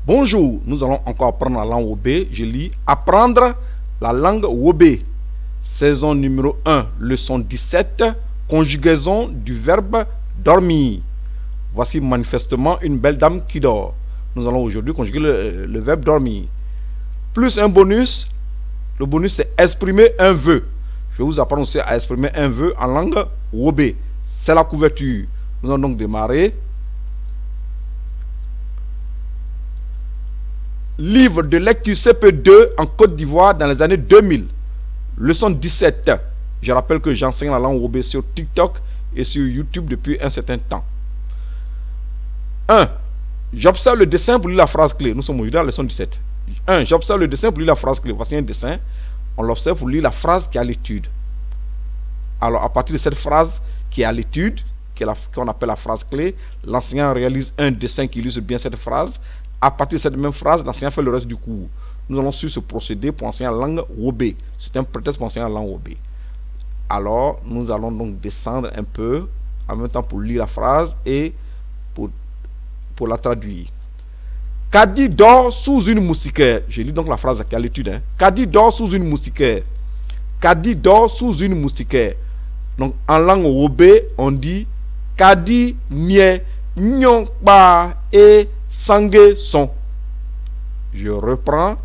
Bonjour, nous allons encore apprendre la langue Wobé. Je lis apprendre la langue Wobé. Saison numéro 1, leçon 17, conjugaison du verbe dormir. Voici manifestement une belle dame qui dort. Nous allons aujourd'hui conjuguer le verbe dormir. Plus un bonus, le bonus c'est exprimer un vœu. Je vais vous apprendre aussi à exprimer un vœu en langue Wobé. C'est la couverture. Nous allons donc démarrer. Livre de lecture CP2 en Côte d'Ivoire dans les années 2000. Leçon 17. Je rappelle que j'enseigne la langue Wobé sur TikTok et sur YouTube depuis un certain temps. 1. J'observe le dessin pour lire la phrase clé. Nous sommes aujourd'hui dans la leçon 17. 1. J'observe le dessin pour lire la phrase clé. Voici un dessin. On l'observe pour lire la phrase qui est à l'étude. Alors, à partir de cette phrase qui est à l'étude, qu'on appelle la phrase clé, l'enseignant réalise un dessin qui illustre bien cette phrase. À partir de cette même phrase, l'enseignant fait le reste du cours. Nous allons suivre ce procédé pour enseigner la langue Wobé. C'est un prétexte pour enseigner la langue Wobé. Alors, nous allons donc descendre un peu, en même temps pour lire la phrase et pour la traduire. Kadi dort sous une moustiquaire. Je lis donc la phrase qui est à l'étude. Kadi dort sous une moustiquaire. Kadi dort sous une moustiquaire. Donc, en langue Wobé, on dit Kadi nie nyon ba et Sangue son. Je reprends.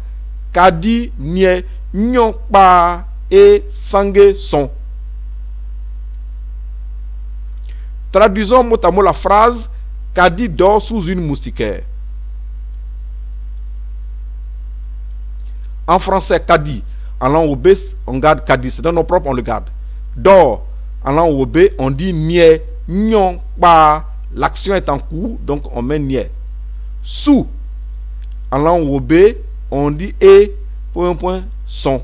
Kadi nie nyon pa et sangue son. Traduisons mot à mot la phrase Kadi dort sous une moustiquaire. En français, Kadi. En langue Wobé, on garde Kadi. C'est dans nos propres, on le garde. Dort. En langue Wobé, on dit nie nyon pa. L'action est en cours, donc on met nie. Sous, en langue Wobé, on dit et, son.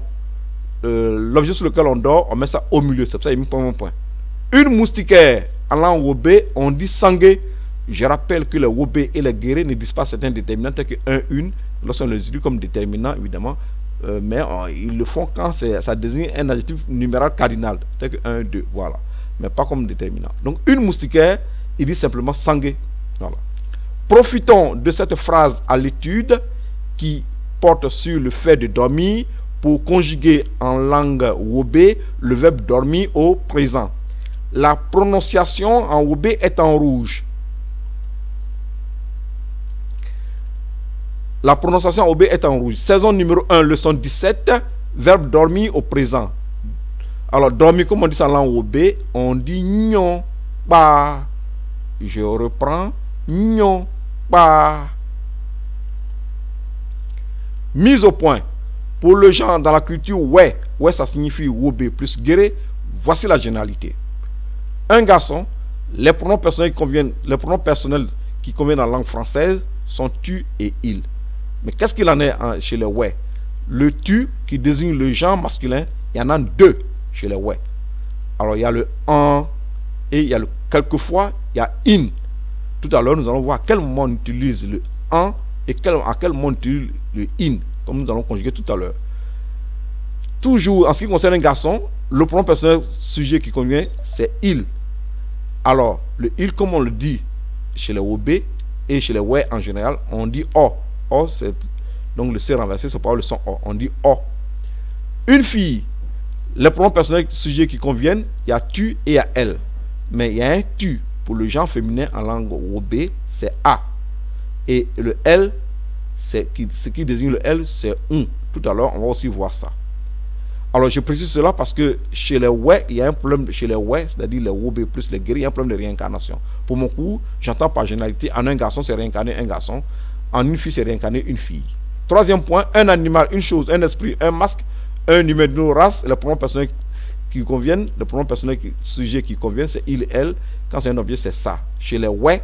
L'objet sur lequel on dort, on met ça au milieu, c'est pour ça qu'il met point. Une moustiquaire, en langue Wobé, on dit sangue. Je rappelle que les Wobé et les guérés ne disent pas certains déterminants tels que un, une, lorsqu'on les utilise comme déterminant, évidemment, mais ils le font quand ça désigne un adjectif numéral cardinal, tel que 1, 2, voilà, mais pas comme déterminant. Donc, une moustiquaire, il dit simplement sangue, voilà. Profitons de cette phrase à l'étude qui porte sur le fait de dormir pour conjuguer en langue Wobé le verbe dormir au présent. La prononciation en Wobé est en rouge. La prononciation en Wobé est en rouge. Saison numéro 1, leçon 17, verbe dormir au présent. Alors, dormir, comme on dit ça en langue Wobé, on dit nyon, ba. Je reprends, nyon. Bah. Mise au point. Pour le genre dans la culture, ouais ça signifie Wobé plus guéré. Voici la généralité. Un garçon, les pronoms personnels qui conviennent dans la langue française sont tu et il. Mais qu'est-ce qu'il en est chez les ouais? Le tu qui désigne le genre masculin, il y en a deux chez les ouais. Alors il y a le en et il y a le quelquefois, il y a in. Tout à l'heure, nous allons voir à quel moment on utilise le en et à quel moment on utilise le in, comme nous allons conjuguer tout à l'heure. Toujours, en ce qui concerne un garçon, le pronom personnel sujet qui convient, c'est il. Alors, le il, comme on le dit chez les Wobé et chez les ouais en général, on dit o. O, c'est donc le c renversé, c'est pas le son o. On dit o. Une fille, les pronoms personnels sujet qui conviennent, il y a tu et il y a elle. Mais il y a un tu. Pour le genre féminin en langue Wobé, c'est a. Et le L, ce qui désigne le L, c'est on. Tout à l'heure, on va aussi voir ça. Alors, je précise cela parce que chez les ouais, il y a un problème chez les ouais, c'est-à-dire les Wobé plus les guéris, il y a un problème de réincarnation. Pour mon cours, j'entends par généralité, en un garçon, c'est réincarner un garçon. En une fille, c'est réincarner une fille. Troisième point, un animal, une chose, un esprit, un masque, un numéro, race, les pronoms personnels qui conviennent, le pronom personnel sujet qui convient, c'est il, elle. Quand c'est un objet, c'est ça. Chez les ouais,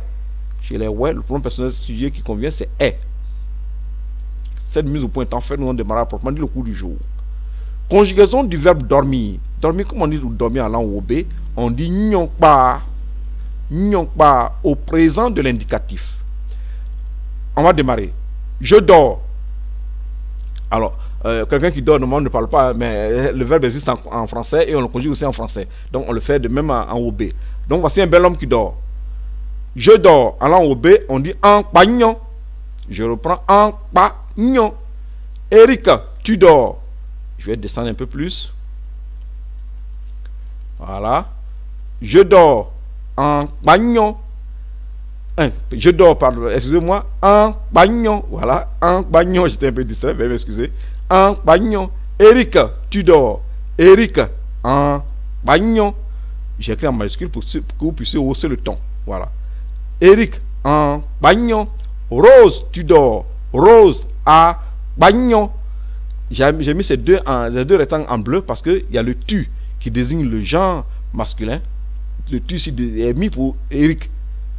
le pronom personnel sujet qui convient, c'est est. Cette mise au point étant faite, nous allons démarrer à proprement dit le cours du jour. Conjugaison du verbe dormir. Dormir, comme on dit dormir en langue Wobé, on dit nyon pa au présent de l'indicatif. On va démarrer. Je dors. Alors, quelqu'un qui dort, normalement, ne parle pas, mais le verbe existe en français et on le conjugue aussi en français. Donc, on le fait de même en Wobé. Donc, voici un bel homme qui dort. Je dors. En langue Wobé, on dit en pagnon. Je reprends en bagnon. Eric, tu dors. Je vais descendre un peu plus. Voilà. Je dors en bagnon. Je dors, pardon, excusez-moi, en bagnon. Voilà, en bagnon. J'étais un peu distrait, veuillez m'excuser. En bagnon. Eric, tu dors. Eric, en bagnon. J'écris en majuscule pour que vous puissiez hausser le ton. Voilà. Eric, en bagnon. Rose, tu dors. Rose, à bagnon. J'ai mis les deux rectangles en bleu parce qu'il y a le tu qui désigne le genre masculin. Le tu ici est mis pour Eric.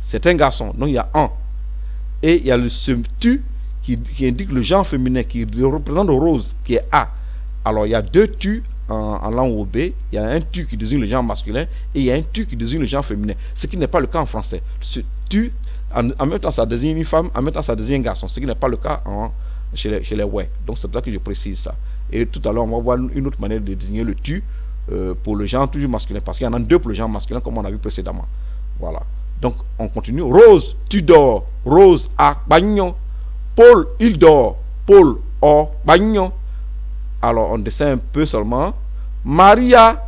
C'est un garçon. Donc il y a un. Et il y a ce tu qui indique le genre féminin, qui représente Rose, qui est A. Alors il y a deux tu en langue OB. Il y a un tu qui désigne le genre masculin et il y a un tu qui désigne le genre féminin. Ce qui n'est pas le cas en français. Ce tu, en même temps, ça désigne une femme, en même temps, ça désigne un garçon. Ce qui n'est pas le cas chez les ouais. Donc c'est pour ça que je précise ça. Et tout à l'heure, on va voir une autre manière de désigner le tu pour le genre toujours masculin. Parce qu'il y en a deux pour le genre masculin, comme on a vu précédemment. Voilà. Donc on continue. Rose, tu dors. Rose à bagnon. Paul, il dort. Paul au bagnon. Alors on descend un peu seulement. Maria,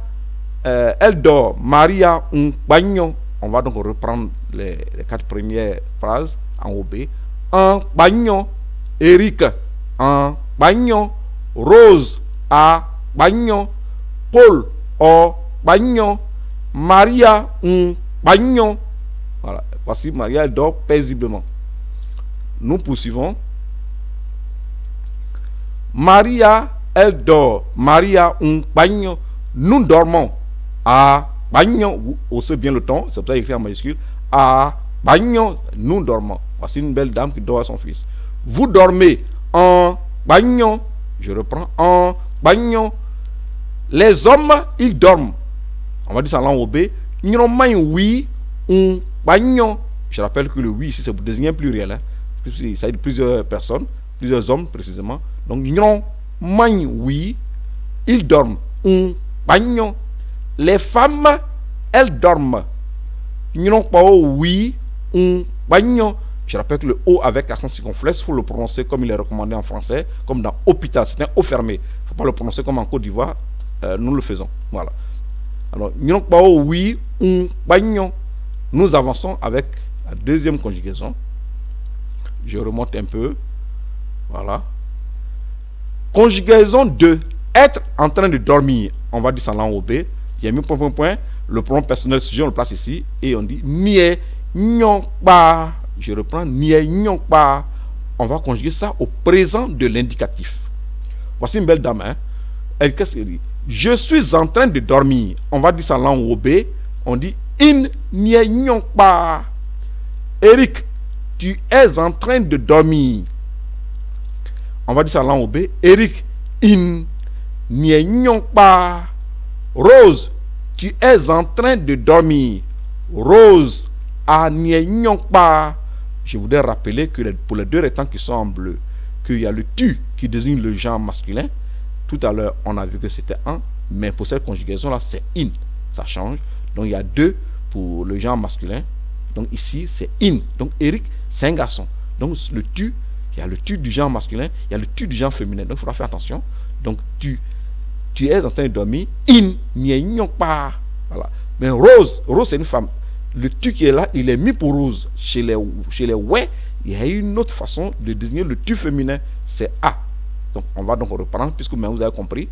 elle dort. Maria un bagnon. On va donc reprendre les 4 premières phrases en OB. Un bagnon. Eric en bagnon. Rose à bagnon. Paul au bagnon. Maria un bagnon. Voilà. Voici Maria, elle dort paisiblement. Nous poursuivons. Maria, elle dort. Maria un bagnon. Nous dormons. À bagnon. Vous haussez bien le ton. C'est pour ça écrit en majuscule. À bagnon. Nous dormons. Voici une belle dame qui dort à son fils. Vous dormez en bagnon. Je reprends en bagnon. Les hommes, ils dorment. On va dire ça en langue OB. Oui, un bagnon. Je rappelle que le oui ici c'est pour désigner un pluriel. Hein. Il s'agit de plusieurs personnes, plusieurs hommes précisément. Donc, oui, ils dorment. Un bagnon. Les femmes, elles dorment. Oui, un bagnon. Je rappelle que le O avec accent circonflexe, il faut le prononcer comme il est recommandé en français, comme dans hôpital, c'est un O fermé. Il ne faut pas le prononcer comme en Côte d'Ivoire, nous le faisons. Voilà. Alors, oui, un bagnon. Nous avançons avec la deuxième conjugaison. Je remonte un peu. Voilà. Conjugaison de être en train de dormir. On va dire ça en langue OB. Il y a mis point. Le pronom personnel sujet, on le place ici. Et on dit nie, nyon, pa. Je reprends nie, nyon, pa. On va conjuguer ça au présent de l'indicatif. Voici une belle dame. Hein? Elle, qu'est-ce qu'elle dit? Je suis en train de dormir. On va dire ça en langue OB. On dit in, nie, nyon, pa. Eric, tu es en train de dormir. On va dire ça en langue OB. Eric, in, nie, nyon, pa. Rose, tu es en train de dormir. Rose, a, nie, nyon, pa. Je voudrais rappeler que pour les deux rectangles qui sont en bleu, qu'il y a le tu qui désigne le genre masculin. Tout à l'heure, on a vu que c'était un, mais pour cette conjugaison-là, c'est in. Ça change. Donc, il y a deux pour le genre masculin. Donc, ici, c'est in. Donc, Eric, c'est un garçon. Donc, le tu, il y a le tu du genre masculin, il y a le tu du genre féminin. Donc, il faudra faire attention. Donc, tu es en train de dormir. In, n'y pas. Voilà. Mais Rose, c'est une femme. Le tu qui est là, il est mis pour Rose. Chez les ouais, il y a une autre façon de désigner le tu féminin. C'est A. Donc, on va donc reprendre, puisque maintenant vous avez compris.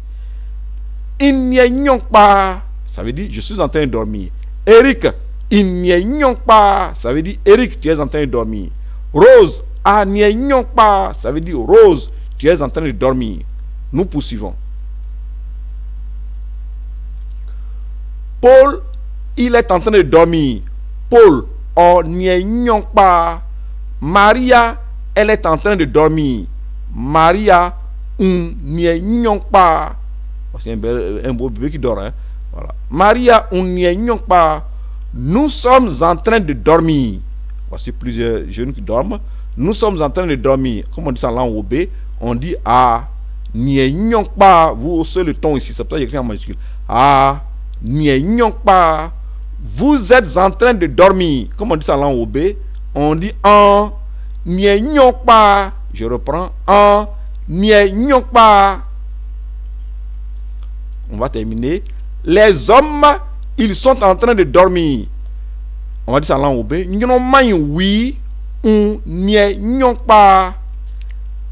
In, n'y pas. Ça veut dire, je suis en train de dormir. Eric, in, n'y pas. Ça veut dire, Eric, tu es en train de dormir. Rose, a, n'y pas. Ça veut dire, Rose, tu es en train de dormir. Nous poursuivons. Paul, il est en train de dormir. Paul, on n'y pas. Maria, elle est en train de dormir. Maria, on n'y pas. C'est un beau bébé qui dort. Hein? Voilà. Maria, on n'y pas. Nous sommes en train de dormir. Voici plusieurs jeunes qui dorment. Nous sommes en train de dormir. Comme on dit ça en langue OB, on dit ah, n'y pas. Vous haussez le ton ici. C'est pour ça que j'écris en majuscule. Ah, n'y pas. Vous êtes en train de dormir. Comme on dit ça en langue OB, on dit en, nie nyokpa. Je reprends. En nie nyokpa. On va terminer. Les hommes, ils sont en train de dormir. On va dire ça en langue obé. Nyonomai oui. On nie nyokpa.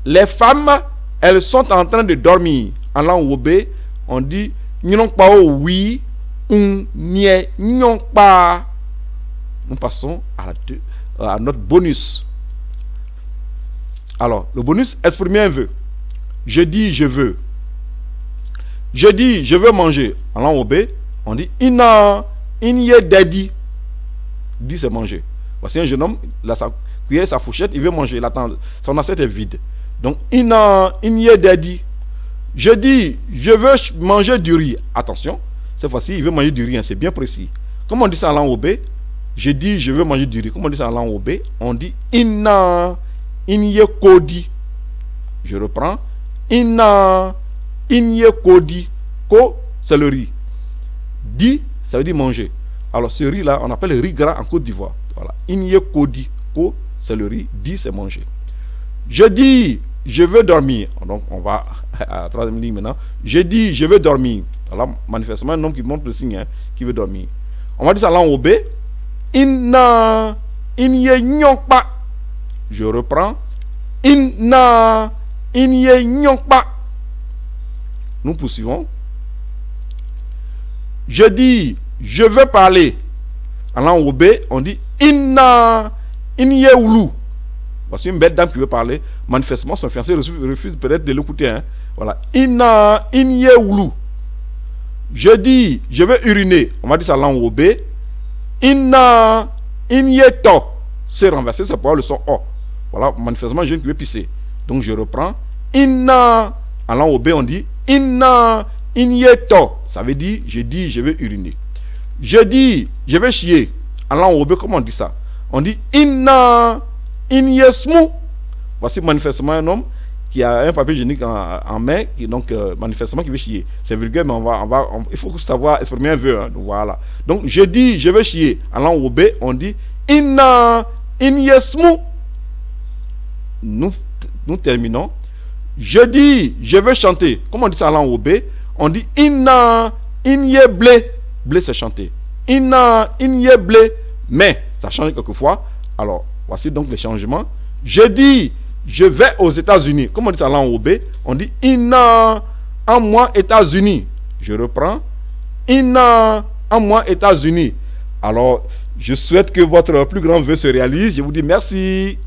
Les femmes, elles sont en train de dormir. En langue obé, on dit nyokpa oui. On nie nyokpa. Nous passons à notre bonus. Alors, le bonus, exprimer un vœu. Je dis, je veux. Je dis, je veux manger. En langue obé, on dit ina, inye daddy. Dit, c'est manger. Voici un jeune homme, il a sa cuillère, sa fourchette, il veut manger. Il attend, son assiette est vide. Donc, ina, inye daddy. Je dis, je veux manger du riz. Attention, cette fois-ci, il veut manger du riz, hein, c'est bien précis. Comment on dit ça en langue obé? Je dis, je veux manger du riz. Comment on dit ça en langue obé? On dit ina, inye kodi. Je reprends. Ina, inye kodi. Ko, c'est le riz. Di, ça veut dire manger. Alors, ce riz-là, on appelle le riz gras en Côte d'Ivoire. Voilà. Inye kodi. Ko, c'est le riz. Di, c'est manger. Je dis, je veux dormir. Donc, on va à la troisième ligne maintenant. Je dis, je veux dormir. Alors, manifestement, un homme qui montre le signe, hein, qui veut dormir. On va dire ça en langue obé. Inna, inye nyokpa. Je reprends. Inna, inye nyokpa. Nous poursuivons. Je dis, je veux parler. En langue obé, on dit inna, inye oulou. Voici une belle dame qui veut parler. Manifestement, son fiancé refuse peut-être de l'écouter. Hein. Voilà. Inna, inye oulou. Je dis, je veux uriner. On va dire ça en langue obé. Inna, inye to. C'est renversé, c'est pour le son O. Voilà, manifestement, je veux pisser. Donc, je reprends. Inna, en langue obé, on dit inna, inye to. Ça veut dire, je dis, je veux uriner. Je dis, je veux chier. En langue obé, comment on dit ça? On dit inna, inye smou. Voici manifestement un homme qui a un papier hygiénique en main, qui donc manifestement qui veut chier. C'est vulgaire, mais il faut savoir exprimer un vœu. Hein, donc, voilà. Donc, je dis, je veux chier. En langue obé, on dit inna, inye smou. Nous terminons. Je dis, je veux chanter. Comment on dit ça en langue obé? On dit inna, inye blé. Blé, c'est chanter. Inna, inye blé. Mais, ça change quelquefois. Alors, voici donc les changements. Je dis, je vais aux États-Unis. Comment on dit ça en langue obé? On dit inna, en moi, États-Unis. Je reprends. Inna, en moi, États-Unis. Alors, je souhaite que votre plus grand vœu se réalise. Je vous dis merci.